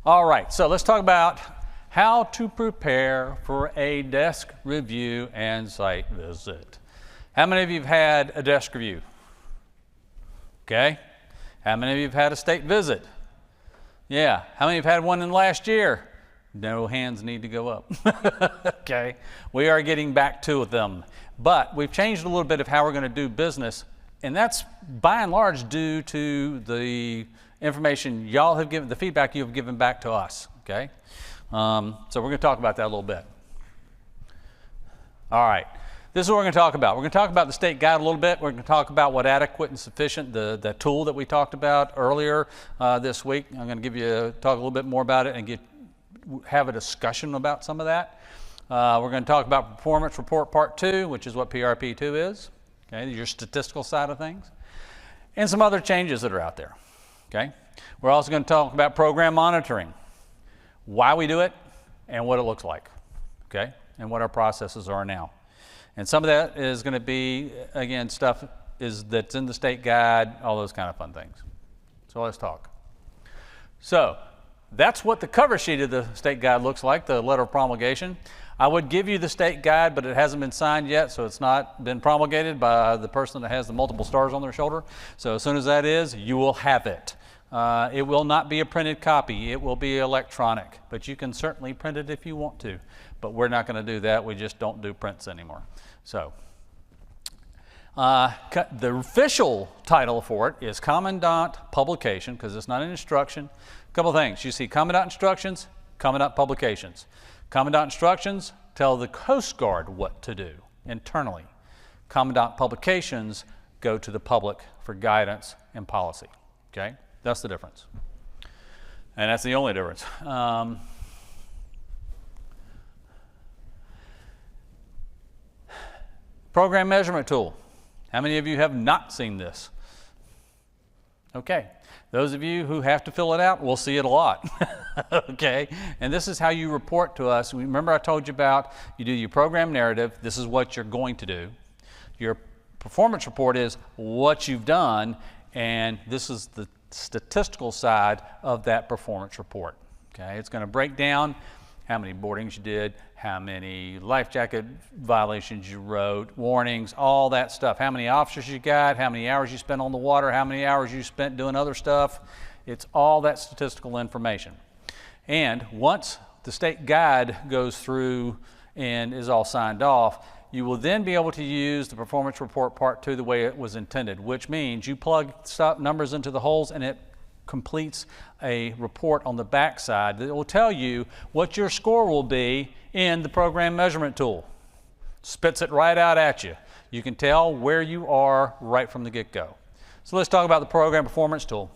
All right, so let's talk about how to prepare for a desk review and site visit. How many of you have had a desk review? Okay. How many of you have had a state visit? Yeah. How many have had one in the last year? No hands need to go up. Okay. We are getting back to them. But we've changed a little bit of how we're going to do business, and that's by and large due to the information y'all have given, the feedback you have given back to us. Okay. So we're going to talk about that a little bit. All right. This is what we're going to talk about. We're going to talk about the state guide a little bit. We're going to talk about what adequate and sufficient, the tool that we talked about earlier this week. I'm going to talk a little bit more about it and have a discussion about some of that. We're going to talk about Performance Report Part 2, which is what PRP2 is, okay, your statistical side of things, and some other changes that are out there. Okay. We're also going to talk about program monitoring, why we do it, and what it looks like, okay, and what our processes are now. And some of that is going to be, again, stuff that's in the state guide, all those kind of fun things. So let's talk. So that's what the cover sheet of the state guide looks like, the letter of promulgation. I would give you the state guide, but it hasn't been signed yet, so it's not been promulgated by the person that has the multiple stars on their shoulder. So as soon as that is, you will have it. It will not be a printed copy. It will be electronic, but you can certainly print it if you want to. But we're not going to do that. We just don't do prints anymore. So the official title for it is Commandant Publication, because it's not an instruction. A couple things. You see Commandant Instructions, Commandant Publications. Commandant Instructions tell the Coast Guard what to do internally. Commandant Publications go to the public for guidance and policy. Okay? That's the difference. And that's the only difference. Program measurement tool. How many of you have not seen this? Okay. Those of you who have to fill it out will see it a lot. Okay. And this is how you report to us. Remember I told you about you do your program narrative. This is what you're going to do. Your performance report is what you've done, and this is the statistical side of that performance report. Okay. It's going to break down how many boardings you did, how many life jacket violations you wrote, warnings, all that stuff. How many officers you got, how many hours you spent on the water, how many hours you spent doing other stuff. It's all that statistical information. And once the state guide goes through and is all signed off, you will then be able to use the Performance Report Part 2 the way it was intended, which means you plug numbers into the holes and it completes a report on the back side that will tell you what your score will be in the program measurement tool. Spits it right out at you. You can tell where you are right from the get-go. So let's talk about the program performance tool.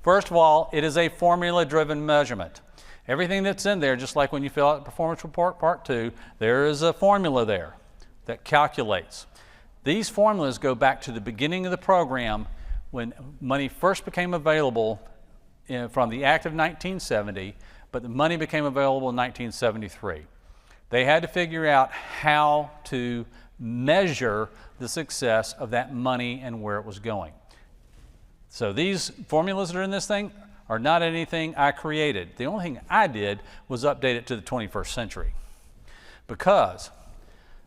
First of all, it is a formula-driven measurement. Everything that's in there, just like when you fill out the Performance Report Part 2, there is a formula there that calculates. These formulas go back to the beginning of the program when money first became available from the Act of 1970, but the money became available in 1973. They had to figure out how to measure the success of that money and where it was going. So these formulas that are in this thing are not anything I created. The only thing I did was update it to the 21st century. Because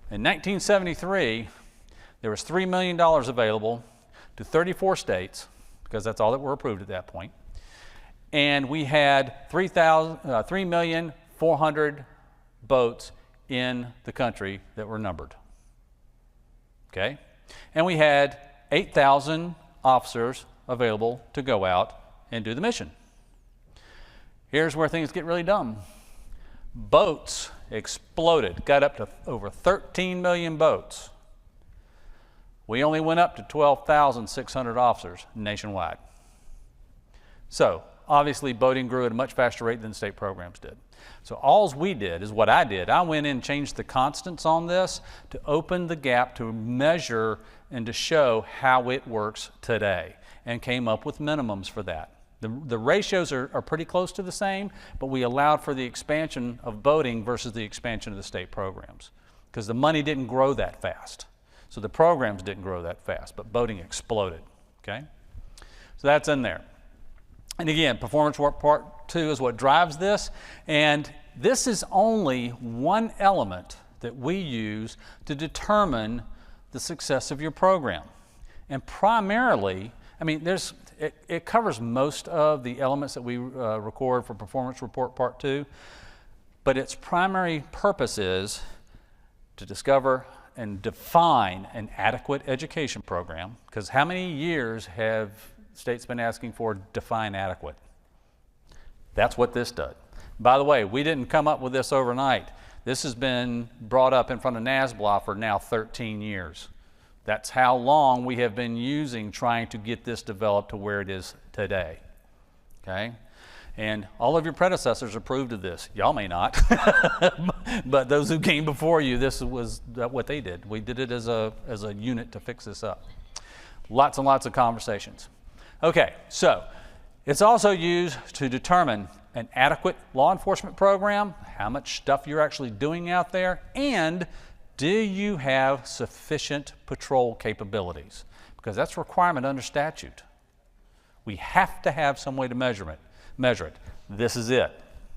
in 1973, there was $3 million available to 34 states, because that's all that were approved at that point. And we had 3,400,000 boats in the country that were numbered. Okay? And we had 8,000 officers available to go out and do the mission. Here's where things get really dumb. Boats exploded, got up to over 13 million boats. We only went up to 12,600 officers nationwide. So obviously boating grew at a much faster rate than state programs did. So all we did is what I did. I went in and changed the constants on this to open the gap to measure and to show how it works today, and came up with minimums for that. The ratios are pretty close to the same, but we allowed for the expansion of boating versus the expansion of the state programs, because the money didn't grow that fast. So the programs didn't grow that fast, but boating exploded, okay? So that's in there. And again, performance report part 2 is what drives this. And this is only one element that we use to determine the success of your program. And primarily, I mean, it covers most of the elements that we record for performance report part 2, but its primary purpose is to discover and define an adequate education program, because how many years have states been asking for define adequate? That's what this does. By the way, we didn't come up with this overnight. This has been brought up in front of NASBLA for now 13 years. That's how long we have been using trying to get this developed to where it is today. Okay? And all of your predecessors approved of this. Y'all may not, but those who came before you, this was what they did. We did it as a unit to fix this up. Lots and lots of conversations. Okay, so it's also used to determine an adequate law enforcement program, how much stuff you're actually doing out there, and do you have sufficient patrol capabilities? Because that's a requirement under statute. We have to have some way to measure it. This is it,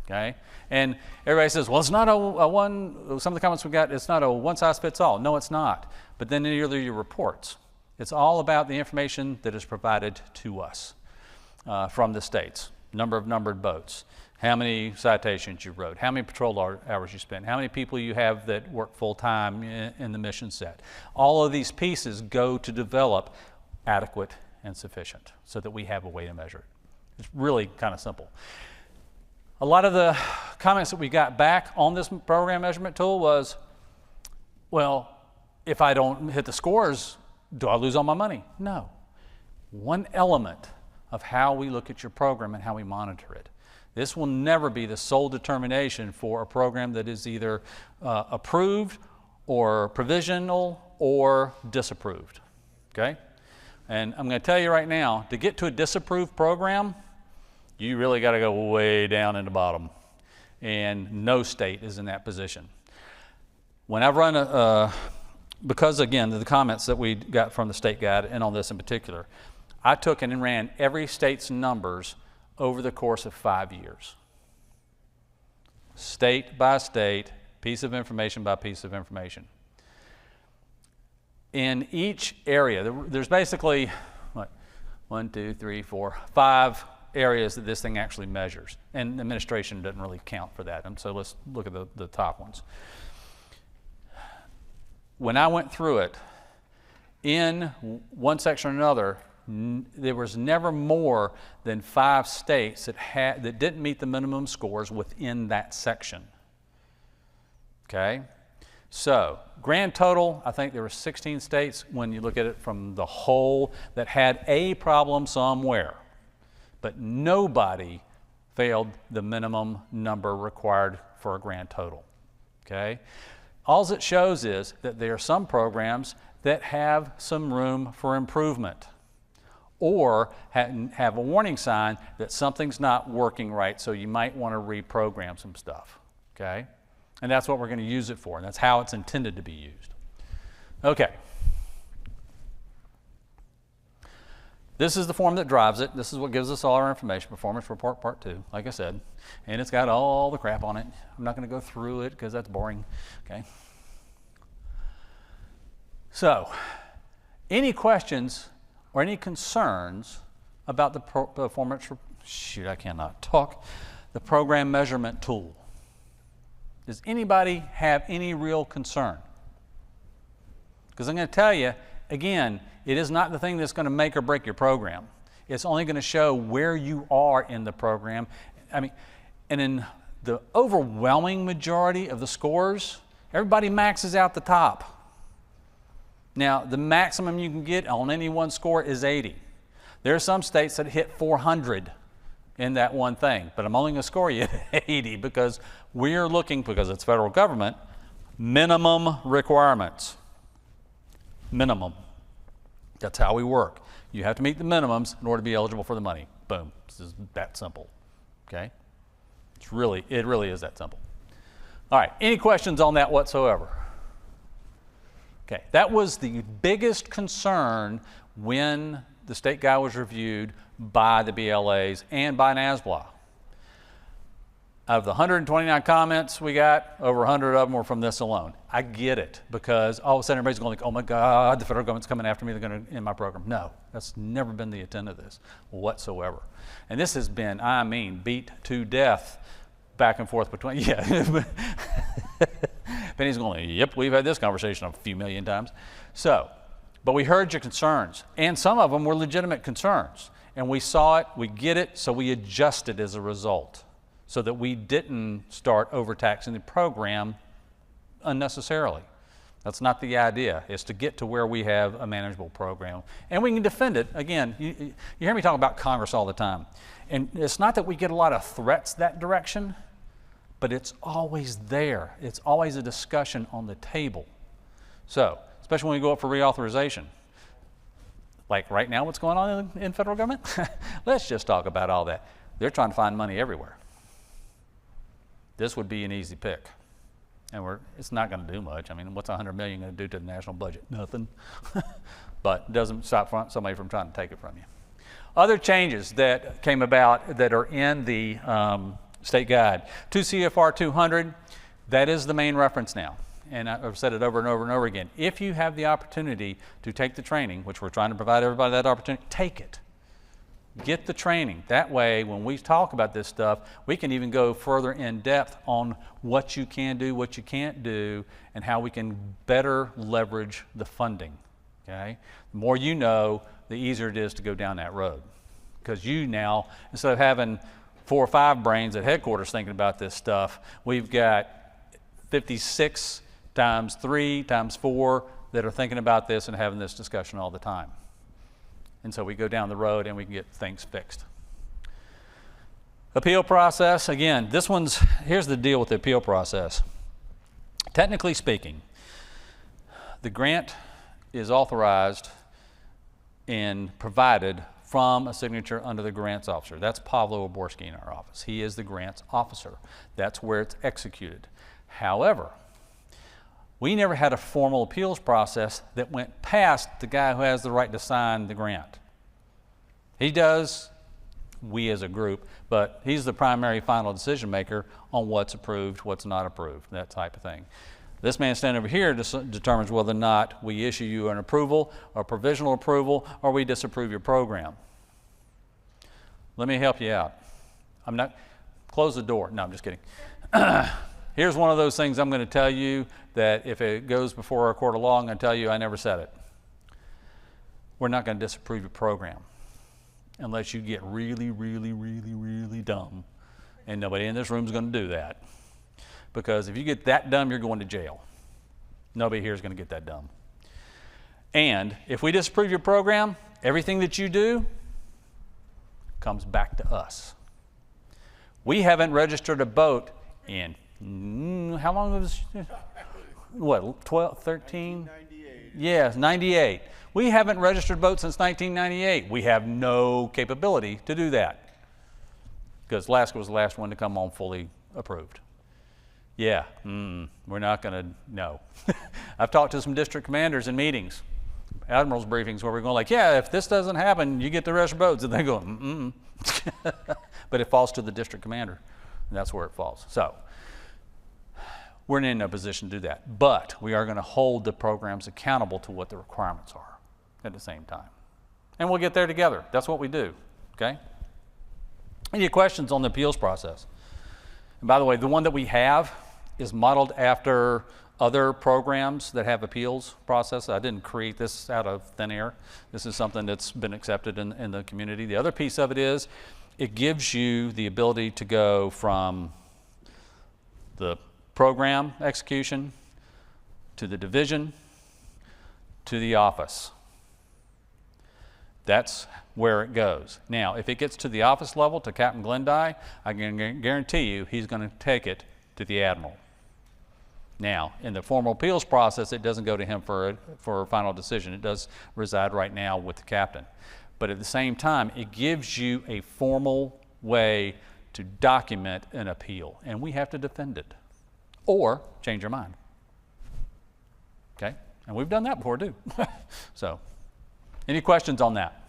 okay? And everybody says, well, it's not some of the comments we got, it's not a one-size-fits-all. No, it's not. But then neither are your reports. It's all about the information that is provided to us from the states. Number of numbered boats, how many citations you wrote, how many patrol hours you spent, how many people you have that work full-time in the mission set. All of these pieces go to develop adequate and sufficient so that we have a way to measure it. It's really kind of simple. A lot of the comments that we got back on this program measurement tool was, well, if I don't hit the scores, do I lose all my money? No. One element of how we look at your program and how we monitor it. This will never be the sole determination for a program that is either approved or provisional or disapproved, okay? And I'm going to tell you right now, to get to a disapproved program, you really got to go way down in the bottom. And no state is in that position. When I've run because again, the comments that we got from the state guide and on this in particular, I took and ran every state's numbers over the course of 5 years. State by state, piece of information by piece of information. In each area, there's basically, what, 1, 2, 3, 4, 5 areas that this thing actually measures. And administration doesn't really count for that. And so let's look at the top ones. When I went through it, in one section or another, there was never more than 5 states that didn't meet the minimum scores within that section. Okay? So, grand total, I think there were 16 states when you look at it from the whole that had a problem somewhere. But nobody failed the minimum number required for a grand total. Okay? All it shows is that there are some programs that have some room for improvement or have a warning sign that something's not working right, so you might want to reprogram some stuff. Okay? And that's what we're going to use it for, and that's how it's intended to be used. Okay. This is the form that drives it. This is what gives us all our information, Performance Report Part 2, like I said. And it's got all the crap on it. I'm not going to go through it because that's boring. Okay. So, any questions or any concerns about the performance, the program measurement tool? Does anybody have any real concern? Because I'm going to tell you, again, it is not the thing that's going to make or break your program. It's only going to show where you are in the program. I mean, and in the overwhelming majority of the scores, everybody maxes out the top. Now, the maximum you can get on any one score is 80. There are some states that hit 400 in that one thing, but I'm only going to score you at 80 because we're looking, because it's federal government, minimum requirements. Minimum. That's how we work. You have to meet the minimums in order to be eligible for the money. Boom. This is that simple. Okay? It really is that simple. All right. Any questions on that whatsoever? Okay. That was the biggest concern when the state guide was reviewed by the BLAs and by NASBLA. Out of the 129 comments we got, over 100 of them were from this alone. I get it, because all of a sudden everybody's going like, oh my God, the federal government's coming after me, they're going to end my program. No, that's never been the intent of this whatsoever. And this has been, I mean, beat to death back and forth between, yeah. Penny's going, yep, we've had this conversation a few million times. So, but we heard your concerns, and some of them were legitimate concerns. And we saw it, we get it, so we adjusted as a result, so that we didn't start overtaxing the program unnecessarily. That's not the idea. It's to get to where we have a manageable program. And we can defend it. Again, you hear me talk about Congress all the time. And it's not that we get a lot of threats that direction, but it's always there. It's always a discussion on the table. So, especially when we go up for reauthorization. Like right now, what's going on in federal government? Let's just talk about all that. They're trying to find money everywhere. This would be an easy pick. And it's not going to do much. I mean, what's $100 million going to do to the national budget? Nothing. But it doesn't stop somebody from trying to take it from you. Other changes that came about that are in the state guide. 2 CFR 200, that is the main reference now. And I've said it over and over and over again. If you have the opportunity to take the training, which we're trying to provide everybody that opportunity, take it. Get the training. That way, when we talk about this stuff, we can even go further in depth on what you can do, what you can't do, and how we can better leverage the funding. Okay? The more you know, the easier it is to go down that road. Because you now, instead of having 4 or 5 brains at headquarters thinking about this stuff, we've got 56 times 3 times 4 that are thinking about this and having this discussion all the time. And so we go down the road and we can get things fixed. Appeal process, again, here's the deal with the appeal process. Technically speaking, the grant is authorized and provided from a signature under the grants officer. That's Pavlo Oborski in our office. He is the grants officer. That's where it's executed. However, we never had a formal appeals process that went past the guy who has the right to sign the grant. He does, we as a group, but he's the primary final decision maker on what's approved, what's not approved, that type of thing. This man standing over here determines whether or not we issue you an approval or provisional approval, or we disapprove your program. Let me help you out. Close the door. No, I'm just kidding. Here's one of those things I'm going to tell you that if it goes before a court of law, I'm going to tell you I never said it. We're not going to disapprove your program unless you get really, really, really, really dumb. And nobody in this room is going to do that. Because if you get that dumb, you're going to jail. Nobody here is going to get that dumb. And if we disapprove your program, everything that you do comes back to us. We haven't registered a boat in how long was what, 12, 13? 1998. Yes, 98. We haven't registered boats since 1998. We have no capability to do that because Alaska was the last one to come on fully approved. Yeah, we're not going to, no. I've talked to some district commanders in meetings, admirals briefings, where we're going like, yeah, if this doesn't happen, you get the rest of boats. And they go, But it falls to the district commander, and that's where it falls. So we're in no position to do that. But we are going to hold the programs accountable to what the requirements are at the same time. And we'll get there together. That's what we do, okay? Any questions on the appeals process? And by the way, the one that we have is modeled after other programs that have appeals process. I didn't create this out of thin air. This is something that's been accepted in the community. The other piece of it is it gives you the ability to go from the program execution to the division to the office. That's where it goes. Now, if it gets to the office level, to Captain Glendy, I can guarantee you he's going to take it to the admiral. Now, in the formal appeals process, it doesn't go to him for a final decision. It does reside right now with the captain. But at the same time, it gives you a formal way to document an appeal, and we have to defend it or change our mind. Okay? And we've done that before, too. So, any questions on that?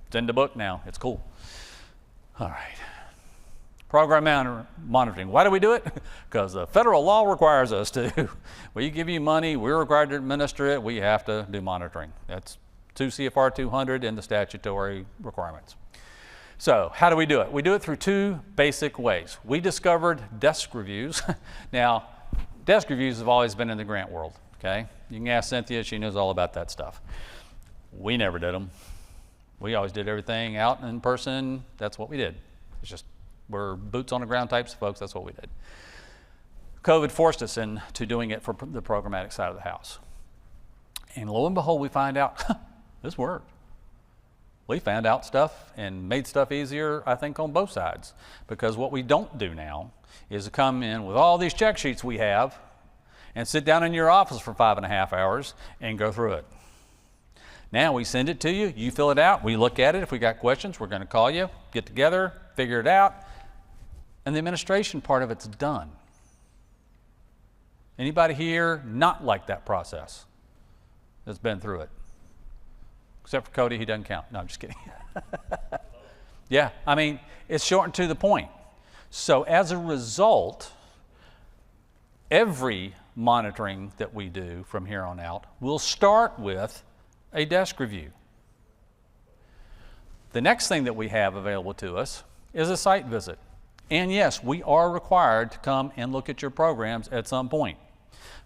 It's in the book now. It's cool. All right. Program monitoring. Why do we do it? Because the federal law requires us to. We give you money, we're required to administer it, we have to do monitoring. That's 2 CFR 200 in the statutory requirements. So how do we do it? We do it through 2 basic ways. We discovered desk reviews. Now, desk reviews have always been in the grant world, okay? You can ask Cynthia, she knows all about that stuff. We never did them. We always did everything out in person. That's what we did. It's just, we're boots on the ground types of folks, that's what we did. COVID forced us into doing it for the programmatic side of the house. And lo and behold, we find out, this worked. We found out stuff and made stuff easier, I think, on both sides. Because what we don't do now is to come in with all these check sheets we have and sit down in your office for 5.5 hours and go through it. Now we send it to you, you fill it out, we look at it. If we got questions, we're going to call you, get together, figure it out, and the administration part of it's done. Anybody here not like that process that's been through it? Except for Cody, he doesn't count. No, I'm just kidding. Yeah, I mean, it's shortened to the point. So as a result, every monitoring that we do from here on out will start with a desk review. The next thing that we have available to us is a site visit. And yes, we are required to come and look at your programs at some point.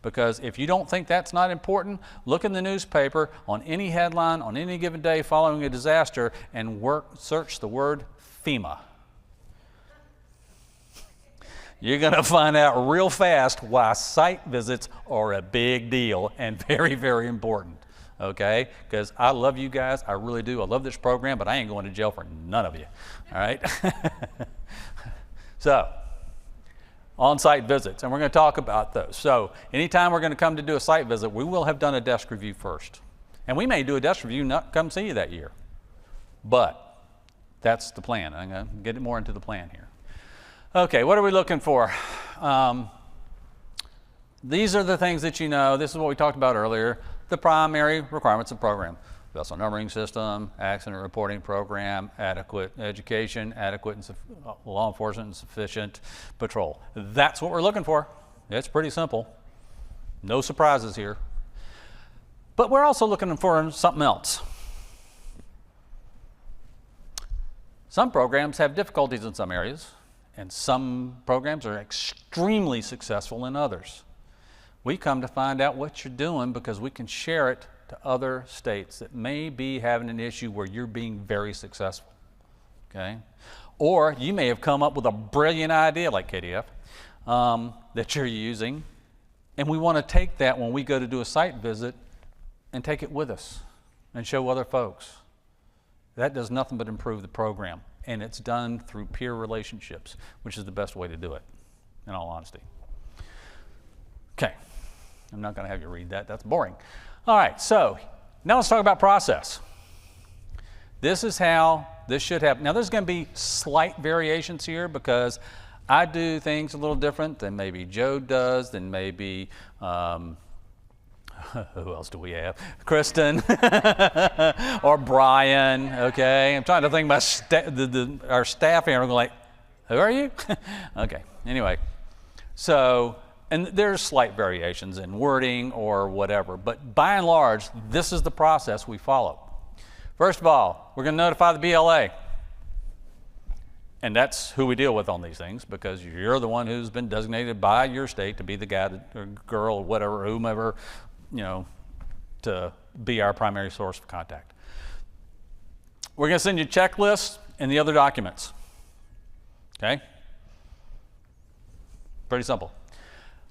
Because if you don't think that's not important, look in the newspaper on any headline on any given day following a disaster and search the word FEMA. You're going to find out real fast why site visits are a big deal and very, very important. Okay? Because I love you guys, I really do. I love this program, but I ain't going to jail for none of you. All right? So, on-site visits, and we're going to talk about those. So anytime we're going to come to do a site visit, we will have done a desk review first. And we may do a desk review, not come see you that year. But that's the plan. I'm going to get more into the plan here. Okay, what are we looking for? These are the things that you know. This is what we talked about earlier. The primary requirements of the program. Vessel numbering system, accident reporting program, adequate education, adequate and law enforcement and sufficient patrol. That's what we're looking for. It's pretty simple. No surprises here. But we're also looking for something else. Some programs have difficulties in some areas, and some programs are extremely successful in others. We come to find out what you're doing because we can share it to other states that may be having an issue where you're being very successful, okay? Or you may have come up with a brilliant idea like KDF that you're using, and we want to take that when we go to do a site visit and take it with us and show other folks. That does nothing but improve the program, and it's done through peer relationships, which is the best way to do it, in all honesty. Okay, I'm not going to have you read that. That's boring. All right, so now let's talk about process. This is how this should happen. Now there's going to be slight variations here because I do things a little different than maybe Joe does, than maybe, who else do we have? Kristen or Brian, okay? I'm trying to think about our staff here. I'm like, who are you? Okay, anyway, so, and there's slight variations in wording or whatever, but by and large, this is the process we follow. First of all, we're going to notify the BLA. And that's who we deal with on these things because you're the one who's been designated by your state to be the guy or girl or whatever, whomever, you know, to be our primary source of contact. We're going to send you checklists and the other documents. Okay? Pretty simple.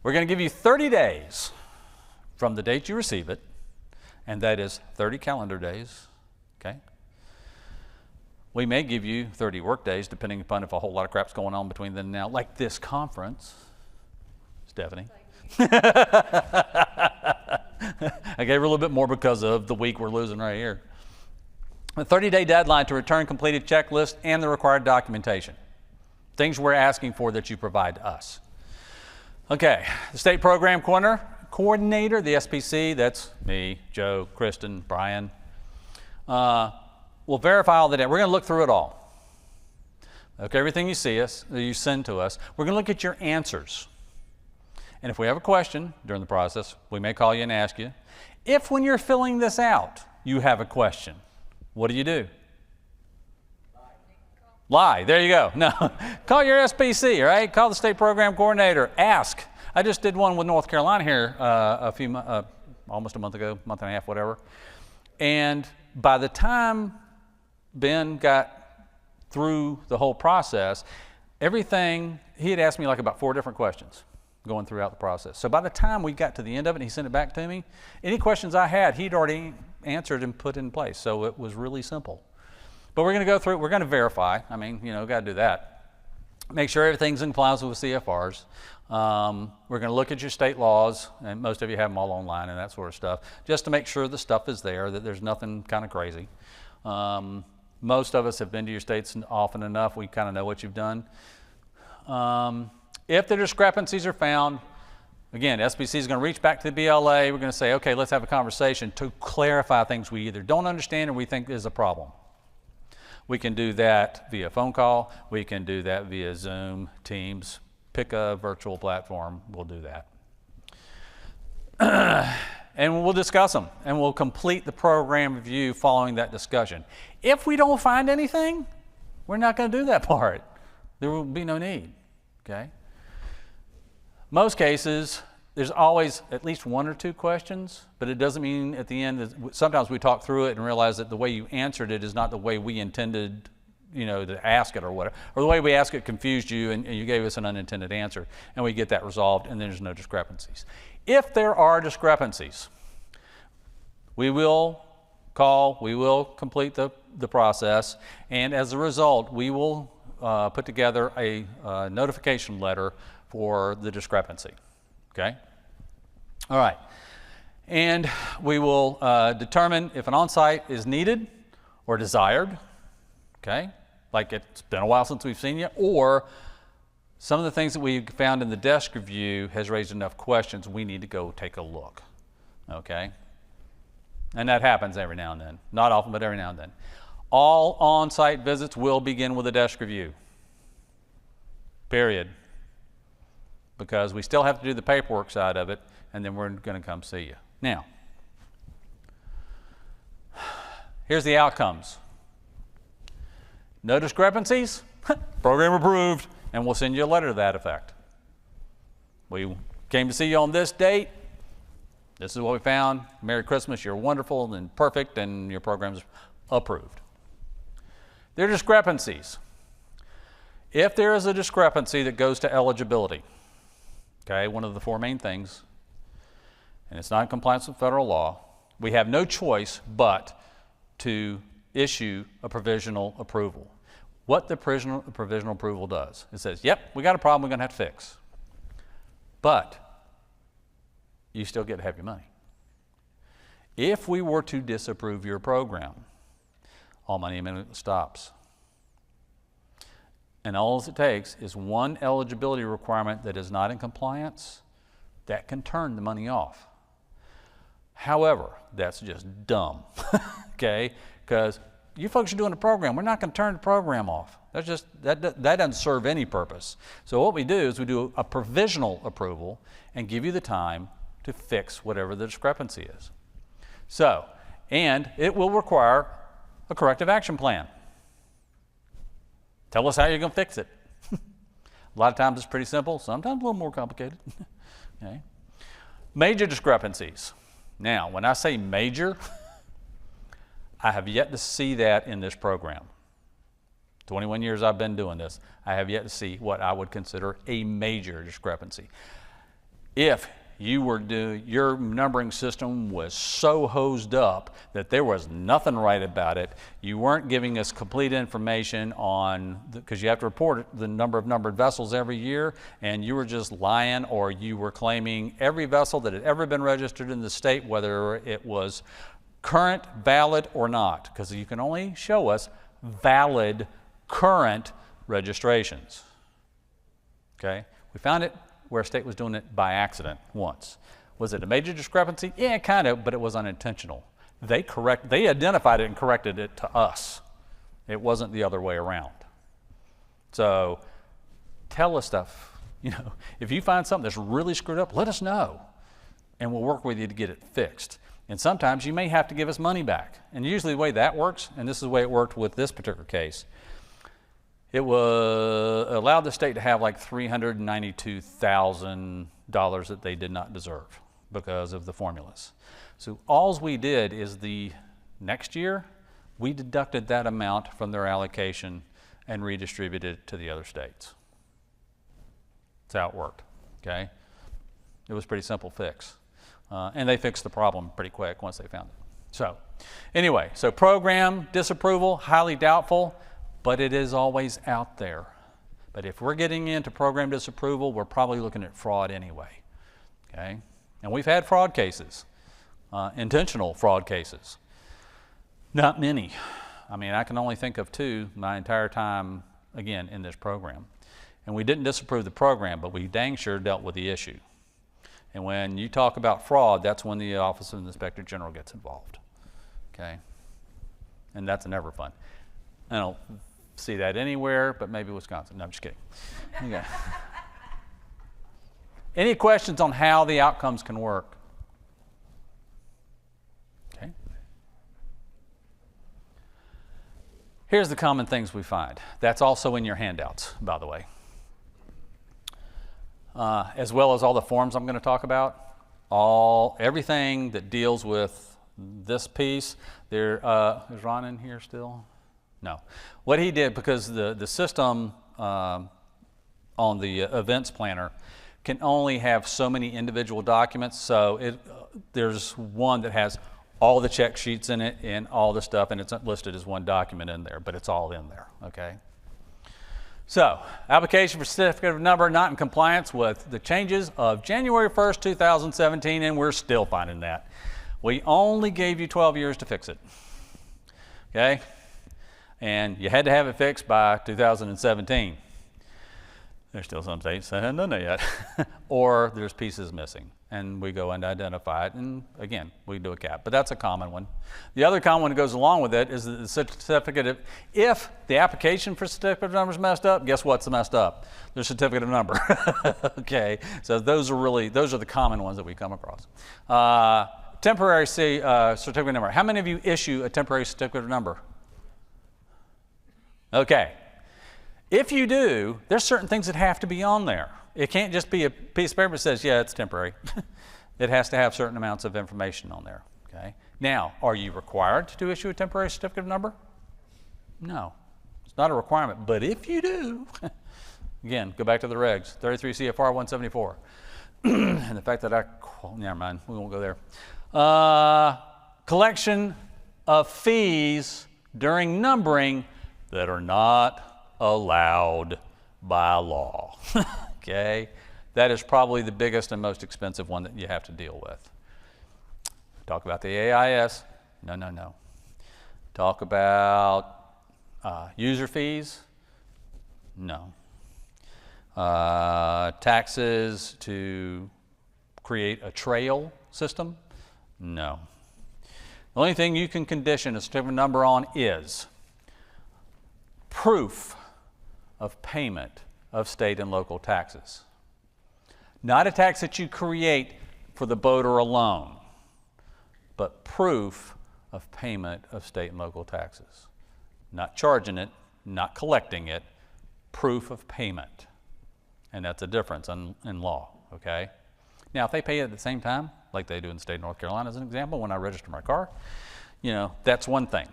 We're going to give you 30 days from the date you receive it, and that is 30 calendar days, okay? We may give you 30 work days, depending upon if a whole lot of crap's going on between then and now, like this conference. Stephanie. I gave her a little bit more because of the week we're losing right here. A 30-day deadline to return completed checklist and the required documentation. Things we're asking for that you provide to us. Okay, the state program coordinator, the SPC, that's me, Joe, Kristen, Brian. we'll verify all the data. We're going to look through it all. Okay, everything you send to us. We're going to look at your answers. And if we have a question during the process, we may call you and ask you. If when you're filling this out, you have a question, what do? Lie. There you go. No, call your SPC, right? Call the state program coordinator. Ask. I just did one with North Carolina here almost a month ago, month and a half, whatever. And by the time Ben got through the whole process, he had asked me like about 4 different questions going throughout the process. So by the time we got to the end of it and he sent it back to me, any questions I had, he'd already answered and put in place. So it was really simple. But we're going to go through it. We're going to verify. I mean, got to do that. Make sure everything's in compliance with CFRs. We're going to look at your state laws, and most of you have them all online and that sort of stuff, just to make sure the stuff is there, that there's nothing kind of crazy. Most of us have been to your states often enough. We kind of know what you've done. If the discrepancies are found, again, SPC is going to reach back to the BLA. We're going to say, okay, let's have a conversation to clarify things we either don't understand or we think is a problem. We can do that via phone call. We can do that via Zoom, Teams. Pick a virtual platform. We'll do that. And we'll discuss them, and we'll complete the program review following that discussion. If we don't find anything, we're not going to do that part. There will be no need, okay? Most cases, there's always at least 1 or 2 questions, but it doesn't mean at the end, sometimes we talk through it and realize that the way you answered it is not the way we intended, to ask it or whatever, or the way we asked it confused you and you gave us an unintended answer, and we get that resolved and there's no discrepancies. If there are discrepancies, we will call, we will complete the process, and as a result, we will put together a notification letter for the discrepancy, okay? All right, and we will determine if an on-site is needed or desired, okay? Like it's been a while since we've seen you, or some of the things that we found in the desk review has raised enough questions, we need to go take a look, okay? And that happens every now and then. Not often, but every now and then. All on-site visits will begin with a desk review, period. Because we still have to do the paperwork side of it, and then we're going to come see you. Now, here's the outcomes. No discrepancies, program approved, and we'll send you a letter to that effect. We came to see you on this date. This is what we found. Merry Christmas, you're wonderful and perfect, and your program's approved. There are discrepancies. If there is a discrepancy that goes to eligibility, okay, one of the 4 main things, and it's not in compliance with federal law, we have no choice but to issue a provisional approval. What the provisional approval does, it says, yep, we got a problem we're going to have to fix. But you still get to have your money. If we were to disapprove your program, all money immediately stops. And all it takes is one eligibility requirement that is not in compliance that can turn the money off. However, that's just dumb, okay? Because you folks are doing a program. We're not going to turn the program off. That doesn't serve any purpose. So what we do is we do a provisional approval and give you the time to fix whatever the discrepancy is. So, and it will require a corrective action plan. Tell us how you're going to fix it. A lot of times it's pretty simple, sometimes a little more complicated. Okay. Major discrepancies. Now, when I say major, I have yet to see that in this program. 21 years I've been doing this, I have yet to see what I would consider a major discrepancy. If your numbering system was so hosed up that there was nothing right about it, you weren't giving us complete information on, because you have to report the number of numbered vessels every year, and you were just lying, or you were claiming every vessel that had ever been registered in the state, whether it was current, valid, or not, because you can only show us valid, current registrations. Okay? We found it where a state was doing it by accident once. Was it a major discrepancy? Yeah, kind of, but it was unintentional. They identified it and corrected it to us. It wasn't the other way around. So tell us stuff. If you find something that's really screwed up, let us know, and we'll work with you to get it fixed. And sometimes you may have to give us money back. And usually the way that works, and this is the way it worked with this particular case, it allowed the state to have like $392,000 that they did not deserve because of the formulas. So all we did is the next year, we deducted that amount from their allocation and redistributed it to the other states. That's how it worked, okay? It was a pretty simple fix. And they fixed the problem pretty quick once they found it. So anyway, so program disapproval, highly doubtful, but it is always out there. But if we're getting into program disapproval, we're probably looking at fraud anyway, okay? And we've had fraud cases, intentional fraud cases. Not many. I mean, I can only think of 2 my entire time, again, in this program. And we didn't disapprove the program, but we dang sure dealt with the issue. And when you talk about fraud, that's when the Office of the Inspector General gets involved, okay? And that's never fun. I don't see that anywhere, but maybe Wisconsin. No, I'm just kidding. Okay. Any questions on how the outcomes can work? Okay. Here's the common things we find. That's also in your handouts, by the way. As well as all the forms I'm going to talk about, everything that deals with this piece. Is Ron in here still? No. What he did, because the system on the events planner can only have so many individual documents, so there's one that has all the check sheets in it and all the stuff, and it's listed as one document in there, but it's all in there, okay? So, application for certificate of number not in compliance with the changes of January 1st, 2017, and we're still finding that. We only gave you 12 years to fix it, okay? And you had to have it fixed by 2017. There's still some states that haven't done that yet. Or there's pieces missing, and we go and identify it, and again, we do a cap, but that's a common one. The other common one that goes along with it is the certificate of, if the application for certificate of number is messed up, guess what's messed up? The certificate of number, okay? So those are the common ones that we come across. Temporary certificate of number. How many of you issue a temporary certificate of number? Okay. If you do, there's certain things that have to be on there. It can't just be a piece of paper that says, yeah, it's temporary. It has to have certain amounts of information on there, okay? Now, are you required to issue a temporary certificate of number? No, it's not a requirement, but if you do, again, go back to the regs, 33 CFR 174. And the fact that never mind, we won't go there. Collection of fees during numbering that are not allowed by law, okay? That is probably the biggest and most expensive one that you have to deal with. Talk about the AIS, no. Talk about user fees, no. Taxes to create a trail system, no. The only thing you can condition a certificate number on is proof of payment of state and local taxes. Not a tax that you create for the boater alone, but proof of payment of state and local taxes. Not charging it, not collecting it, proof of payment. And that's a difference in law, okay? Now, if they pay it at the same time, like they do in the state of North Carolina as an example, when I register my car, that's one thing.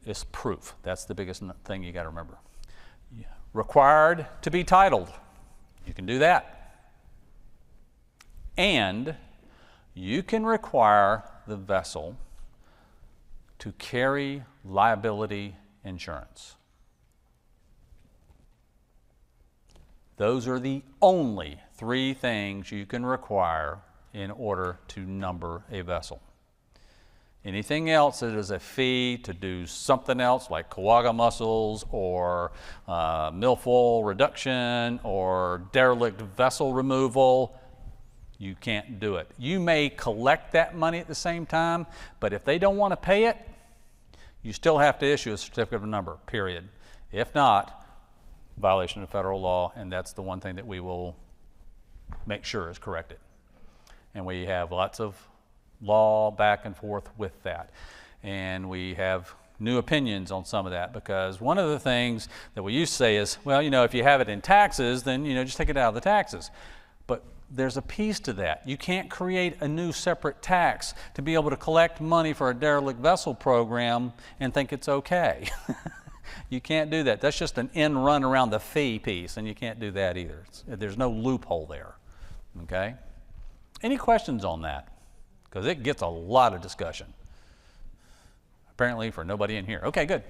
It's proof. That's the biggest thing you got to remember. Yeah. Required to be titled. You can do that. And you can require the vessel to carry liability insurance. Those are the only 3 things you can require in order to number a vessel. Anything else that is a fee to do something else like coaga mussels or milfoil reduction or derelict vessel removal, You can't do it. You may collect that money at the same time, but if they don't want to pay it, you still have to issue a certificate of number, period. If not, violation of federal law, and that's the one thing that we will make sure is corrected. And we have lots of law back and forth with that. And we have new opinions on some of that, because one of the things that we used to say is, well, if you have it in taxes, then, just take it out of the taxes. But there's a piece to that. You can't create a new separate tax to be able to collect money for a derelict vessel program and think it's okay. You can't do that. That's just an end run around the fee piece, and you can't do that either. There's no loophole there, okay? Any questions on that? Because it gets a lot of discussion. Apparently for nobody in here. Okay, good.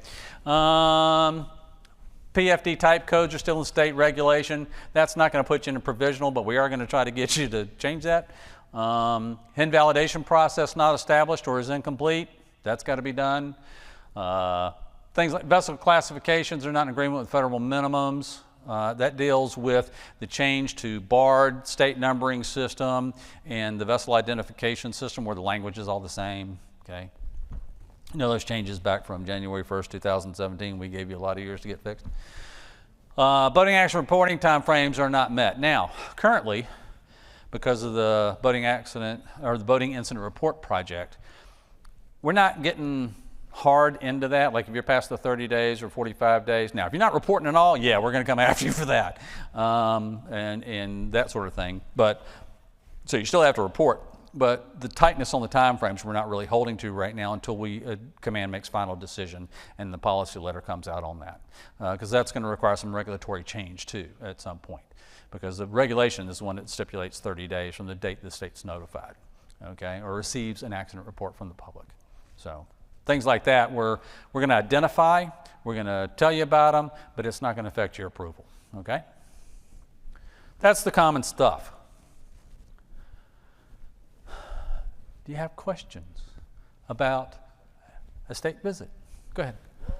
PFD type codes are still in state regulation. That's not going to put you in a provisional, but we are going to try to get you to change that. HIN validation process not established or is incomplete. That's got to be done. Things like vessel classifications are not in agreement with federal minimums. That deals with the change to BARD, state numbering system, and the vessel identification system where the language is all the same, okay? Those changes back from January 1st, 2017. We gave you a lot of years to get fixed. Boating accident reporting timeframes are not met. Now, currently, because of the boating accident or the boating incident report project, we're not getting hard into that. Like if you're past the 30 days or 45 days. Now, if you're not reporting at all, yeah, we're going to come after you for that, and that sort of thing. But so you still have to report. But the tightness on the time frames we're not really holding to right now until command makes final decision and the policy letter comes out on that. Because that's going to require some regulatory change too at some point. Because the regulation is the one that stipulates 30 days from the date the state's notified, okay, or receives an accident report from the public. So things like that we're going to identify, we're going to tell you about them, but it's not going to affect your approval, okay? That's the common stuff. Do you have questions about a state visit? Go ahead. Well,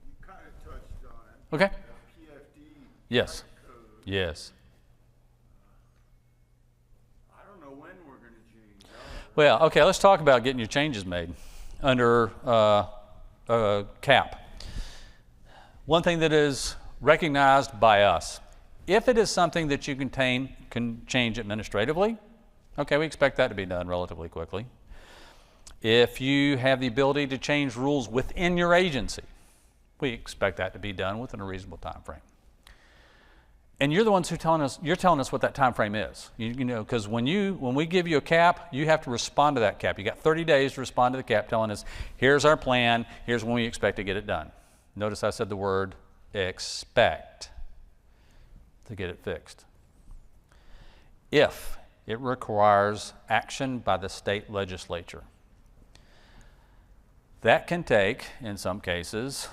you kind of touched on it. Okay. The PFD. Yes. Code. Yes. I don't know when we're going to change. Well, okay, let's talk about getting your changes made under CAP. One thing that is recognized by us, if it is something that you can change administratively, okay, we expect that to be done relatively quickly. If you have the ability to change rules within your agency, we expect that to be done within a reasonable time frame. And you're the ones who telling us what that time frame is. Because when we give you a cap, you have to respond to that cap. You got 30 days to respond to the cap telling us, here's our plan, here's when we expect to get it done. Notice I said the word expect to get it fixed. If it requires action by the state legislature. That can take, in some cases,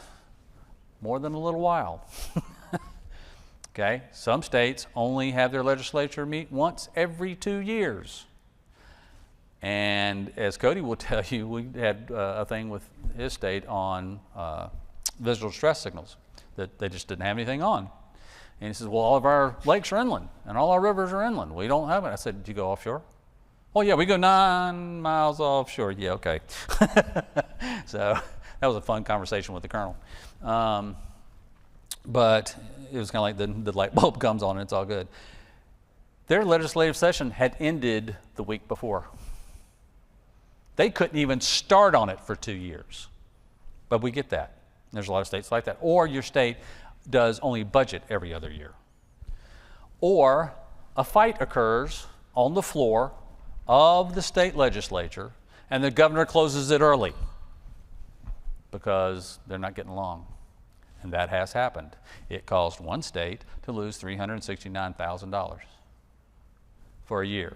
more than a little while. Okay, some states only have their legislature meet once every 2 years. And as Cody will tell you, we had a thing with his state on visual distress signals that they just didn't have anything on. And he says, well, all of our lakes are inland and all our rivers are inland. We don't have it. I said, do you go offshore? Oh, yeah, we go 9 miles offshore. Yeah, okay. So that was a fun conversation with the colonel. But it was kind of like the light bulb comes on and it's all good. Their legislative session had ended the week before. They couldn't even start on it for 2 years. But we get that. There's a lot of states like that. Or your state does only budget every other year. Or a fight occurs on the floor of the state legislature and the governor closes it early because they're not getting along. And that has happened. It caused one state to lose $369,000 for a year.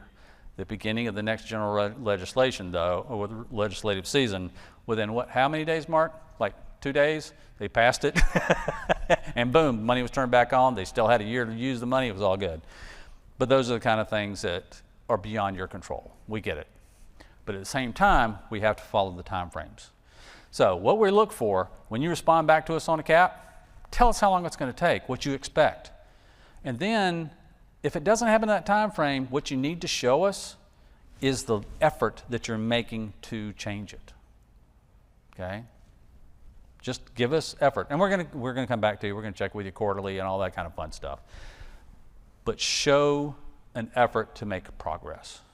The beginning of the next general legislation, though, or the legislative season, within how many days, Mark? Like 2 days, they passed it, and boom, money was turned back on. They still had a year to use the money. It was all good. But those are the kind of things that are beyond your control. We get it. But at the same time, we have to follow the time frames. So what we look for, when you respond back to us on a cap, tell us how long it's going to take, what you expect. And then If it doesn't happen in that time frame, what you need to show us is the effort that you're making to change it. Okay? Just give us effort. And we're gonna come back to you. We're gonna check with you quarterly and all that kind of fun stuff. But show an effort to make progress.